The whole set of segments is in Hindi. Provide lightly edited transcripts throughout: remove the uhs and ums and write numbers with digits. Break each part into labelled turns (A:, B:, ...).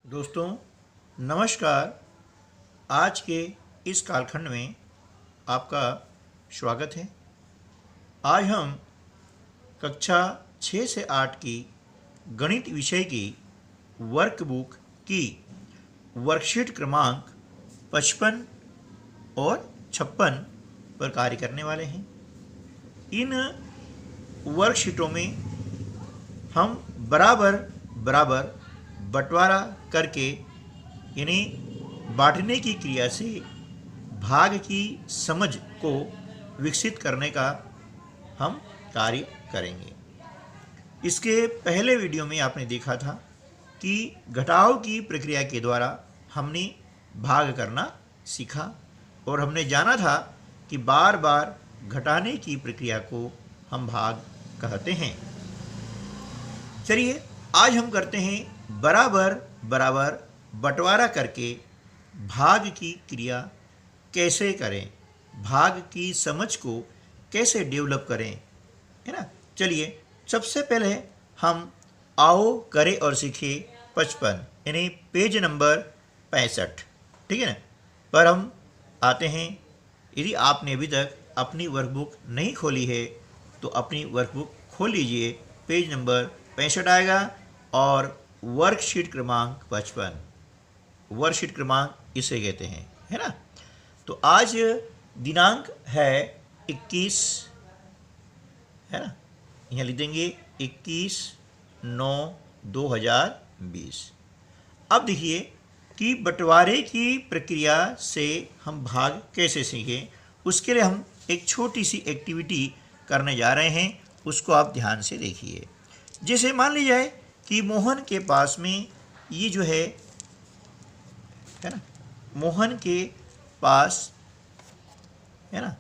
A: दोस्तों नमस्कार। आज के इस कालखंड में आपका स्वागत है। आज हम कक्षा 6 से 8 की गणित विषय की वर्कबुक की वर्कशीट क्रमांक 55 और 56 पर कार्य करने वाले हैं। इन वर्कशीटों में हम बराबर बंटवारा करके यानी बांटने की क्रिया से भाग की समझ को विकसित करने का हम कार्य करेंगे। इसके पहले वीडियो में आपने देखा था कि घटाव की प्रक्रिया के द्वारा हमने भाग करना सीखा और हमने जाना था कि बार बार घटाने की प्रक्रिया को हम भाग कहते हैं। चलिए आज हम करते हैं बराबर बंटवारा करके भाग की क्रिया कैसे करें, भाग की समझ को कैसे डेवलप करें, है ना। चलिए सबसे पहले हम आओ करें और सीखें 55 यानी पेज नंबर 65, ठीक है ना, पर हम आते हैं। यदि आपने अभी तक अपनी वर्कबुक नहीं खोली है तो अपनी वर्कबुक खोल लीजिए। पेज नंबर 65 आएगा और वर्कशीट क्रमांक 55, वर्कशीट क्रमांक इसे कहते हैं, है ना। तो आज दिनांक है 21, है ना, यहाँ लिख देंगे 21/9/2020। अब देखिए कि बंटवारे की प्रक्रिया से हम भाग कैसे सीखें। उसके लिए हम एक छोटी सी एक्टिविटी करने जा रहे हैं, उसको आप ध्यान से देखिए। जैसे मान लीजिए कि मोहन के पास में ये जो है ना, मोहन के पास है ना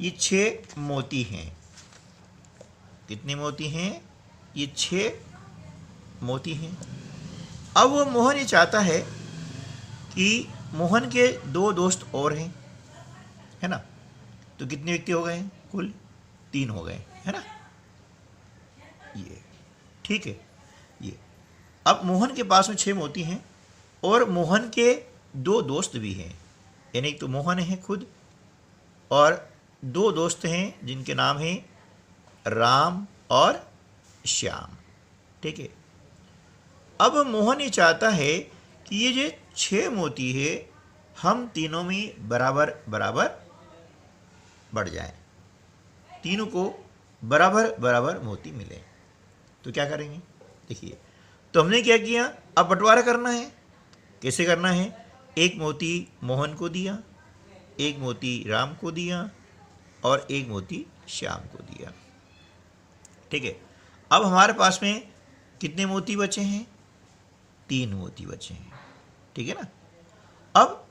A: ये 6 मोती हैं। कितने मोती हैं? ये 6 मोती हैं। अब वो मोहन ये चाहता है कि मोहन के 2 दोस्त और हैं, है ना। तो कितने व्यक्ति हो गए? कुल 3 हो गए, है ना। ये ठीक है। ये अब मोहन के पास में 6 मोती हैं और मोहन के 2 दोस्त भी हैं, यानी एक तो मोहन है खुद और 2 दोस्त हैं जिनके नाम हैं राम और श्याम, ठीक है। अब मोहन ये चाहता है कि ये जो 6 मोती है हम तीनों में बराबर बढ़ जाए, तीनों को बराबर मोती मिले। तो क्या करेंगे? देखिए, तो हमने क्या किया, अब बंटवारा करना है। कैसे करना है? एक मोती मोहन को दिया, एक मोती राम को दिया और एक मोती श्याम को दिया, ठीक है। अब हमारे पास में कितने मोती बचे हैं? 3 मोती बचे हैं, ठीक है ना। अब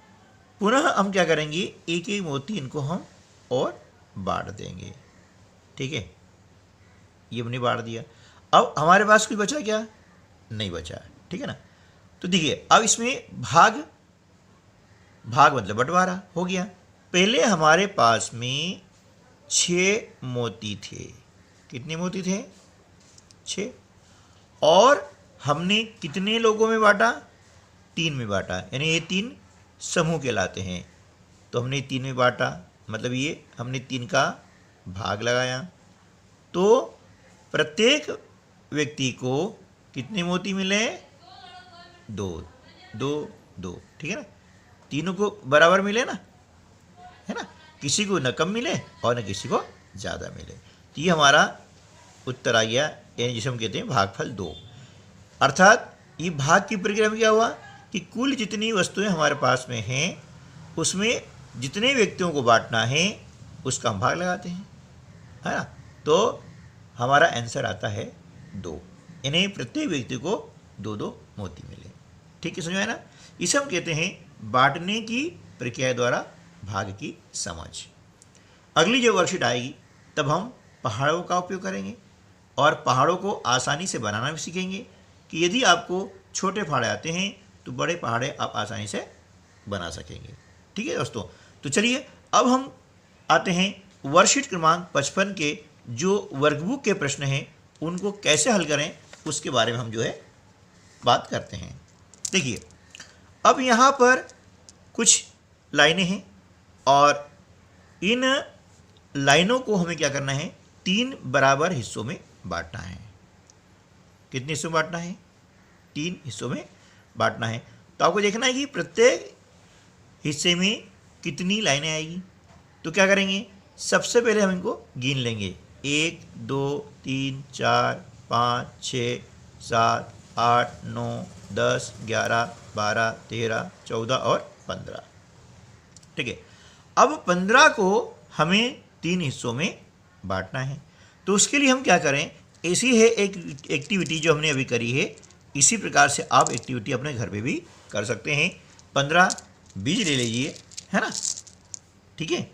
A: पुनः हम क्या करेंगे, एक एक मोती इनको हम और बांट देंगे, ठीक है। ये हमने बांट दिया। अब हमारे पास कोई बचा क्या? नहीं बचा, ठीक है ना। तो देखिए अब इसमें भाग मतलब बंटवारा हो गया। पहले हमारे पास में 6 मोती थे। कितने मोती थे? 6। और हमने कितने लोगों में बांटा? 3 में बांटा, यानी ये 3 समूह कहलाते हैं। तो हमने 3 में बांटा, मतलब ये हमने 3 का भाग लगाया। तो प्रत्येक व्यक्ति को कितने मोती मिले? 2, ठीक है ना। तीनों को बराबर मिले ना, है ना। किसी को न कम मिले और न किसी को ज़्यादा मिले। तो ये हमारा उत्तर आ गया, यानी जिसे हम कहते हैं भागफल 2। अर्थात ये भाग की प्रक्रिया में क्या हुआ कि कुल जितनी वस्तुएं हमारे पास में हैं उसमें जितने व्यक्तियों को बांटना है उसका हम भाग लगाते हैं, है ना। तो हमारा आंसर आता है 2, यानी प्रत्येक व्यक्ति को 2 मोती मिले। ठीक है, समझ में आया ना। इसे हम कहते हैं बांटने की प्रक्रिया द्वारा भाग की समझ। अगली जो वर्कशीट आएगी तब हम पहाड़ों का उपयोग करेंगे और पहाड़ों को आसानी से बनाना भी सीखेंगे कि यदि आपको छोटे पहाड़े आते हैं तो बड़े पहाड़े आप आसानी से बना सकेंगे। ठीक है दोस्तों, तो चलिए अब हम आते हैं वर्कशीट क्रमांक 55 के जो वर्कबुक के प्रश्न हैं उनको कैसे हल करें उसके बारे में हम जो है बात करते हैं। देखिए अब यहाँ पर कुछ लाइनें हैं और इन लाइनों को हमें क्या करना है, 3 बराबर हिस्सों में बांटना है। कितने हिस्सों में बांटना है, 3 हिस्सों में बांटना है। तो आपको देखना है कि प्रत्येक हिस्से में कितनी लाइनें आएगी। तो क्या करेंगे, सबसे पहले हम इनको गिन लेंगे, 1 2 3 4 5 6 7 8 9 10 11 12 13 14 और 15। ठीक है, अब 15 को हमें 3 हिस्सों में बांटना है। तो उसके लिए हम क्या करें, ऐसी है एक एक्टिविटी जो हमने अभी करी है, इसी प्रकार से आप एक्टिविटी अपने घर पे भी कर सकते हैं। 15 बीज ले लीजिए, है ना, ठीक है,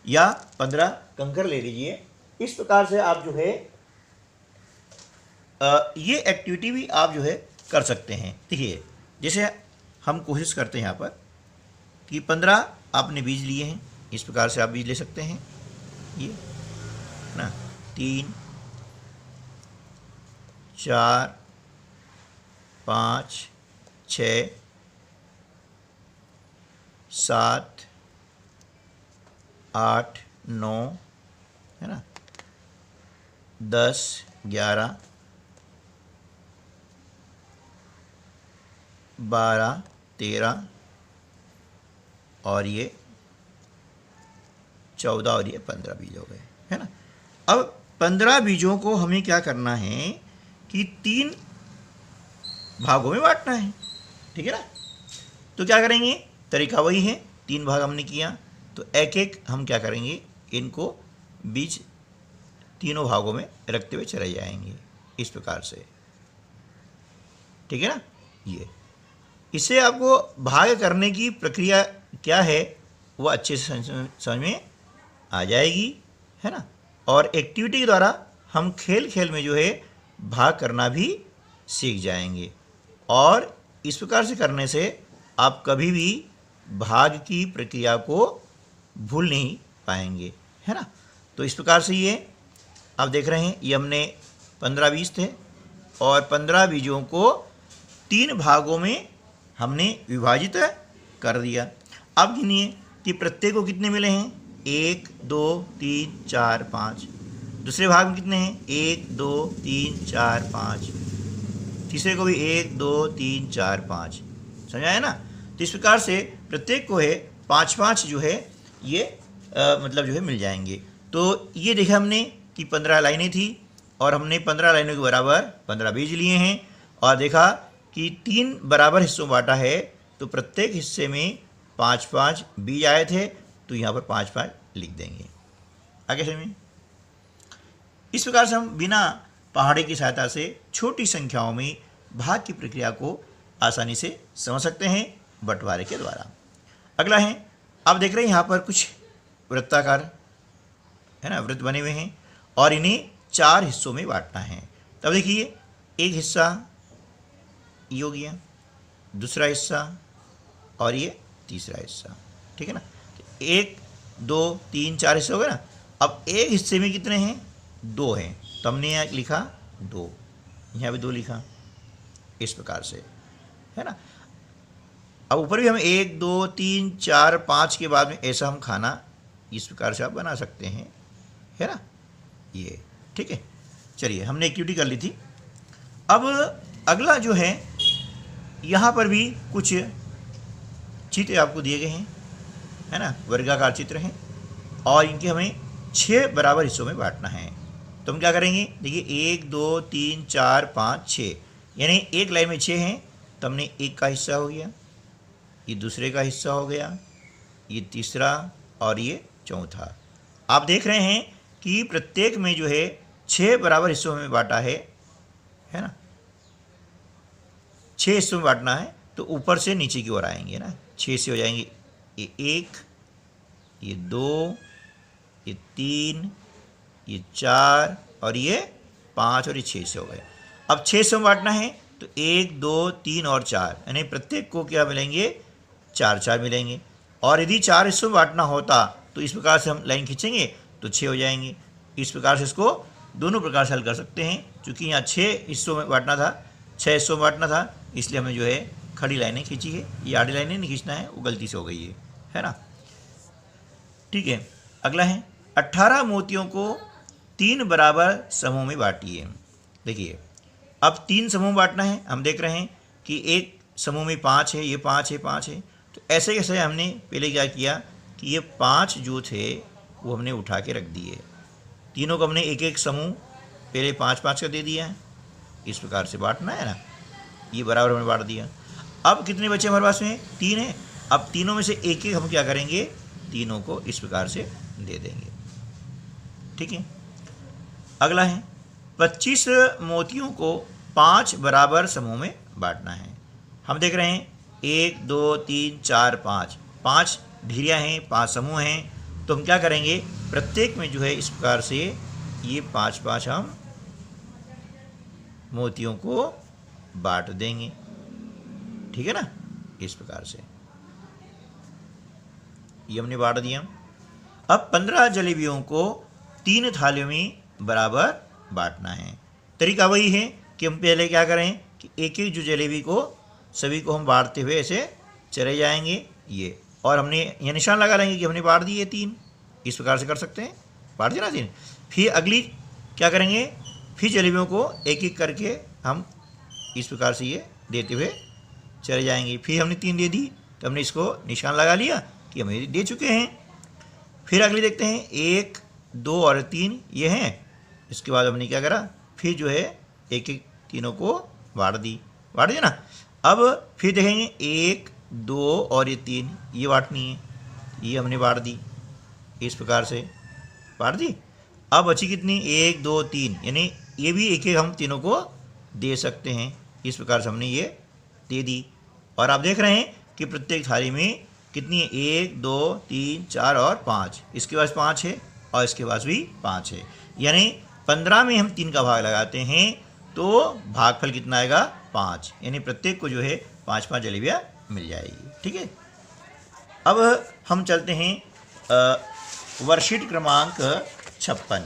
A: या 15 कंकर ले लीजिए। इस प्रकार से आप जो है ये एक्टिविटी भी आप जो है कर सकते हैं। देखिए जैसे हम कोशिश करते हैं यहाँ पर कि 15 आपने बीज लिए हैं, इस प्रकार से आप बीज ले सकते हैं, ये ना 3 4 5 6 7 8 9, है ना, 10 11 12 13 और ये 14 और ये 15 बीज हो गए, है ना। अब 15 बीजों को हमें क्या करना है कि 3 भागों में बांटना है, ठीक है ना। तो क्या करेंगे, तरीका वही है, 3 भाग हमने किया, तो एक एक हम क्या करेंगे, इनको बीज तीनों भागों में रखते हुए चले जाएंगे इस प्रकार से, ठीक है ना। ये इससे आपको भाग करने की प्रक्रिया क्या है वो अच्छे से समझ में आ जाएगी, है ना। और एक्टिविटी के द्वारा हम खेल खेल में जो है भाग करना भी सीख जाएंगे, और इस प्रकार से करने से आप कभी भी भाग की प्रक्रिया को भूल नहीं पाएंगे, है ना। तो इस प्रकार से ये आप देख रहे हैं, ये हमने 15 बीज थे और 15 बीजों को 3 भागों में हमने विभाजित कर दिया। अब गिनिए कि प्रत्येक को कितने मिले हैं, 1 2 3 4 5। दूसरे भाग में कितने हैं, 1 2 3 4 5। तीसरे को भी 1 2 3 4 5। समझ आया ना। तो इस प्रकार से प्रत्येक को है 5-5 जो है ये मतलब जो है मिल जाएंगे। तो ये देखा हमने कि 15 लाइनें थी और हमने 15 लाइनों के बराबर 15 बीज लिए हैं, और देखा कि 3 बराबर हिस्सों में बांटा है, तो प्रत्येक हिस्से में 5-5 बीज आए थे, तो यहाँ पर 5-5 लिख देंगे। आगे समझ में। इस प्रकार से हम बिना पहाड़े की सहायता से छोटी संख्याओं में भाग की प्रक्रिया को आसानी से समझ सकते हैं बंटवारे के द्वारा। अगला है, आप देख रहे हैं यहाँ पर कुछ वृत्ताकार, है ना, वृत्त बने हुए हैं और इन्हें 4 हिस्सों में बांटना है। तब देखिए, एक हिस्सा ये हो गया, दूसरा हिस्सा और ये तीसरा हिस्सा, ठीक है ना। 1 2 3 4 हिस्से हो गए ना। अब एक हिस्से में कितने हैं, 2 हैं, तो हमने यहाँ लिखा 2, यहाँ भी 2 लिखा, इस प्रकार से, है ना। अब ऊपर भी हम 1 2 3 4 5 के बाद में ऐसा हम खाना इस प्रकार से आप बना सकते हैं, है ना, ये ठीक है। चलिए, हमने एक्टिविटी कर ली थी। अब अगला जो है, यहाँ पर भी कुछ चित्र आपको दिए गए हैं, है ना, वर्गाकार चित्र हैं, और इनके हमें 6 बराबर हिस्सों में बांटना है। तो हम क्या करेंगे, देखिए 1 2 3 4 5 6, यानी एक लाइन में 6 हैं, तो हमने एक का हिस्सा हो गया, ये दूसरे का हिस्सा हो गया, ये तीसरा और ये चौथा। आप देख रहे हैं कि प्रत्येक में जो है 6 बराबर हिस्सों में बांटा है ना। 6 हिस्सों में बांटना है, तो ऊपर से नीचे की ओर आएंगे ना, 6 से हो जाएंगे, ये 1, ये 2, ये 3, ये 4 और ये 5 और ये 6 से हो गए। अब 6 से बांटना है, तो 1 2 3 और 4, यानी प्रत्येक को क्या मिलेंगे, 4-4 मिलेंगे। और यदि 4 हिस्सों में बांटना होता तो इस प्रकार से हम लाइन खींचेंगे तो 6 हो जाएंगे। इस प्रकार से इसको दोनों प्रकार से हल कर सकते हैं। चूँकि यहाँ 6 हिस्सों में बांटना था, 6 हिस्सों में बांटना था, इसलिए हमें जो है खड़ी लाइनें खींची है, ये आड़ी लाइनें नहीं खींचना है, वो गलती से हो गई है ना। ठीक है, अगला है 18 मोतियों को 3 बराबर समूह में बांटिए। देखिए अब 3 समूह बांटना है, हम देख रहे हैं कि एक समूह में 5 है, ये 5 है, 5 है, तो ऐसे कैसे हमने पहले क्या किया कि ये 5 जो थे वो हमने उठा के रख दिए, तीनों को हमने एक एक समूह पहले 5-5 का दे दिया है, इस प्रकार से बांटना है ना, ये बराबर हमने बांट दिया। अब कितने बचे हमारे पास में? 3 है। अब तीनों में से एक एक हम क्या करेंगे, तीनों को इस प्रकार से दे देंगे। ठीक है, अगला है 25 मोतियों को 5 बराबर समूह में बांटना है। हम देख रहे हैं 1 2 3 4 5, 5 ढीरियाँ हैं, 5 समूह हैं, तो हम क्या करेंगे, प्रत्येक में जो है इस प्रकार से ये 5-5 हम मोतियों को बांट देंगे। ठीक है ना, इस प्रकार से ये हमने बांट दिया। अब 15 जलेबियों को 3 थालियों में बराबर बांटना है। तरीका वही है कि हम पहले क्या करें कि एक एक जो जलेबी को सभी को हम बांटते हुए ऐसे चले जाएंगे ये, और हमने ये निशान लगा लेंगे कि हमने बांट दिए 3, इस प्रकार से कर सकते हैं, बांट दिया ना 3। फिर अगली क्या करेंगे, फिर जलेबियों को एक एक करके हम इस प्रकार से ये देते हुए चले जाएंगे। फिर हमने 3 दे दी, तो हमने इसको निशान लगा लिया कि हम दे चुके हैं। फिर अगली देखते हैं 1 2 और 3 ये हैं। इसके बाद हमने क्या करा, फिर जो है एक एक तीनों को बांट दिया ना। अब फिर देखेंगे 1 2 और ये 3 ये बांटनी है, ये हमने बांट दी, इस प्रकार से बांट दी। अब बची कितनी, 1 2 3, यानी ये भी एक एक हम तीनों को दे सकते हैं, इस प्रकार से हमने ये दे दी। और आप देख रहे हैं कि प्रत्येक थाली में कितनी है, 1 2 3 4 और 5, इसके पास 5 है और इसके पास भी 5 है, यानी 15 में हम 3 का भाग लगाते हैं तो भागफल कितना आएगा, 5, यानी प्रत्येक को जो है 5-5 जलेबियाँ मिल जाएगी। ठीक है, अब हम चलते हैं वर्कशीट क्रमांक 56,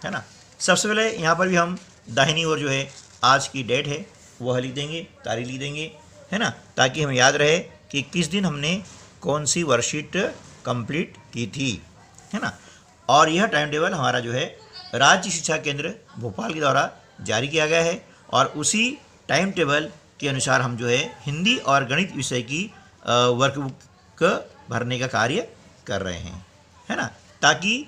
A: है ना। सबसे पहले यहाँ पर भी हम दाहिनी ओर जो है आज की डेट है वह लिख देंगे, तारीख लिख देंगे, है ना, ताकि हमें याद रहे कि किस दिन हमने कौन सी वर्कशीट कंप्लीट की थी, है ना। और यह टाइम टेबल हमारा जो है राज्य शिक्षा केंद्र भोपाल के द्वारा जारी किया गया है, और उसी टाइम टेबल के अनुसार हम जो है हिंदी और गणित विषय की वर्कबुक भरने का कार्य कर रहे हैं, है ना, ताकि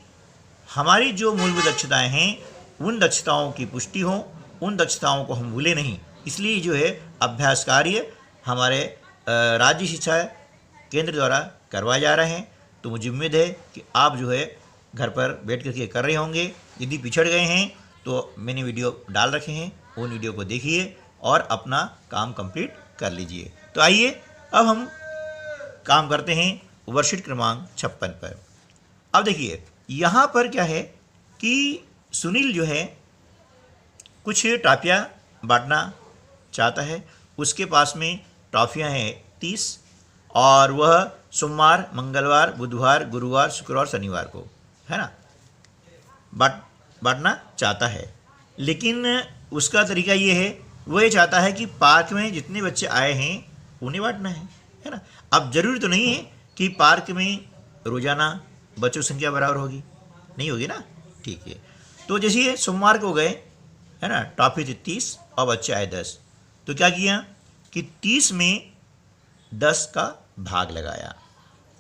A: हमारी जो मूलभूत दक्षताएं हैं उन दक्षताओं की पुष्टि हो, उन दक्षताओं को हम भूले नहीं। इसलिए जो है अभ्यास कार्य हमारे राज्य शिक्षा केंद्र द्वारा करवाए जा रहे हैं। तो मुझे उम्मीद है कि आप जो है घर पर बैठ करके कर रहे होंगे। यदि पिछड़ गए हैं तो मैंने वीडियो डाल रखे हैं, उन वीडियो को देखिए और अपना काम कंप्लीट कर लीजिए। तो आइए अब हम काम करते हैं वर्कशीट क्रमांक 56 पर। अब देखिए यहाँ पर क्या है कि सुनील जो है कुछ टॉफियाँ बांटना चाहता है, उसके पास में टॉफियाँ हैं 30, और वह सोमवार मंगलवार बुधवार गुरुवार शुक्रवार शनिवार को, है ना, बांटना चाहता है। लेकिन उसका तरीका ये है, वो ये चाहता है कि पार्क में जितने बच्चे आए हैं उन्हें बांटना है ना। अब ज़रूरी तो नहीं है कि पार्क में रोज़ाना बच्चों की संख्या बराबर होगी, नहीं होगी ना। ठीक है, तो जैसे ये सोमवार को गए, है ना, टॉफी थी 30 और बच्चे आए 10, तो क्या किया कि 30 में 10 का भाग लगाया,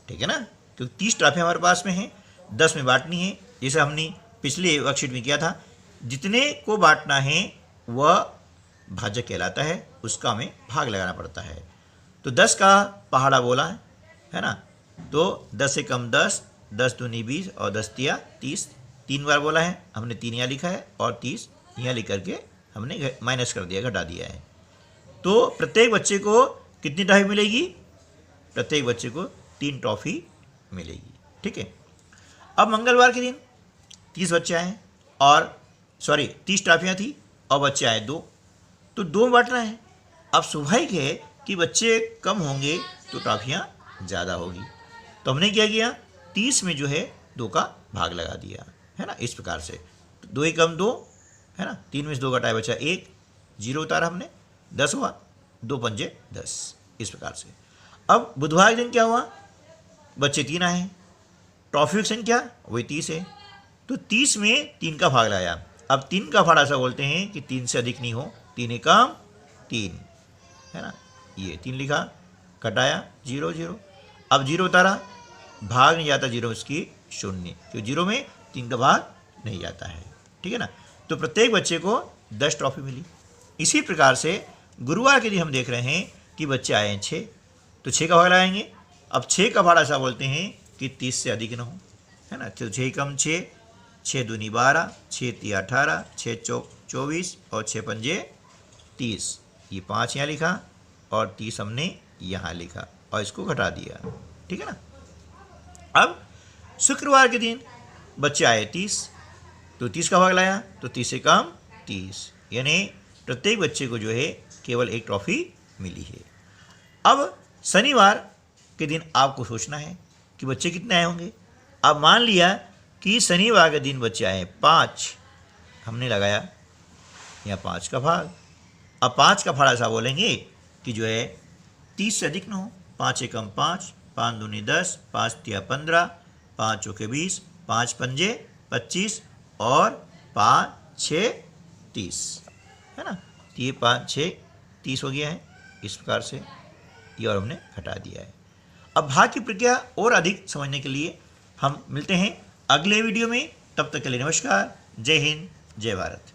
A: ठीक है ना, क्योंकि 30 टॉफी हमारे पास में है, 10 में बांटनी है। जैसे हमने पिछले वर्कशीट में किया था, जितने को बांटना है वह भाजक कहलाता है, उसका हमें भाग लगाना पड़ता है। तो 10 का पहाड़ा बोला है ना, तो 10 से कम 10, 10 दूनी 20 और 10 तिया 30, 3 बार बोला है, हमने 3 यहाँ लिखा है और 30 यहाँ लिख करके हमने माइनस कर दिया, घटा दिया है। तो प्रत्येक बच्चे को कितनी टॉफ़ी मिलेगी, प्रत्येक बच्चे को 3 टॉफ़ी मिलेगी। ठीक है, अब मंगलवार के दिन 30 बच्चे आए और 30 टॉफ़ियाँ थी और बच्चे आए 2, तो 2 बांटना है। अब स्वाभाविक है कि बच्चे कम होंगे तो टॉफ़ियाँ ज़्यादा होगी, तो हमने क्या किया, 30 में जो है 2 का भाग लगा दिया, है ना, इस प्रकार से। 2 ही कम 2, है ना, 3 में से 2 घटाए बचा 1, 0 उतारा हमने, 10 हुआ, 2 पंजे 10, इस प्रकार से। अब बुधवार के दिन क्या हुआ, बच्चे 3 आए, ट्रॉफी की संख्या वही 30 है, तो 30 में 3 का भाग लाया। अब 3 का भाग ऐसा बोलते हैं कि 3 से अधिक नहीं हो, 3 एकम 3, है ना, ये 3 लिखा, कटाया 0 0। अब 0 उतारा, भाग नहीं जाता 0 उसकी 0, क्योंकि 0 में 3 का भाग नहीं जाता है, ठीक है ना। तो प्रत्येक बच्चे को 10 ट्रॉफी मिली। इसी प्रकार से गुरुवार के दिन हम देख रहे हैं कि बच्चे आए हैं 6, तो 6 का भाग लगाएंगे। अब 6 का भाग ऐसा बोलते हैं कि 30 से अधिक न हो, है ना, तो 6 कम 6, 6 दूनी 12, 6 तिया 18, 6 चौक 24 और 6 पंजे 30, ये 5 यहाँ लिखा और 30 हमने यहाँ लिखा और इसको घटा दिया, ठीक है ना। अब शुक्रवार के दिन बच्चे आए 30, तो 30 का भाग लाया, तो 30 से कम 30, यानी प्रत्येक बच्चे को जो है केवल 1 ट्रॉफी मिली है। अब शनिवार के दिन आपको सोचना है कि बच्चे कितने आए होंगे। अब मान लिया कि शनिवार के दिन बच्चे आए 5, हमने लगाया यहाँ 5 का भाग। अब 5 का भाग ऐसा बोलेंगे कि जो है 30 से अधिक न हो, 5 एकम 5, 5 दूनी 10, 5 तिया 15, 5 चौके 20, 5 पंजे 25 और 5 6 30, है ना, ये 5 6 30 हो गया है। इस प्रकार से ये और हमने घटा दिया है। अब भाग की प्रक्रिया और अधिक समझने के लिए हम मिलते हैं अगले वीडियो में। तब तक के लिए नमस्कार, जय हिंद, जय भारत।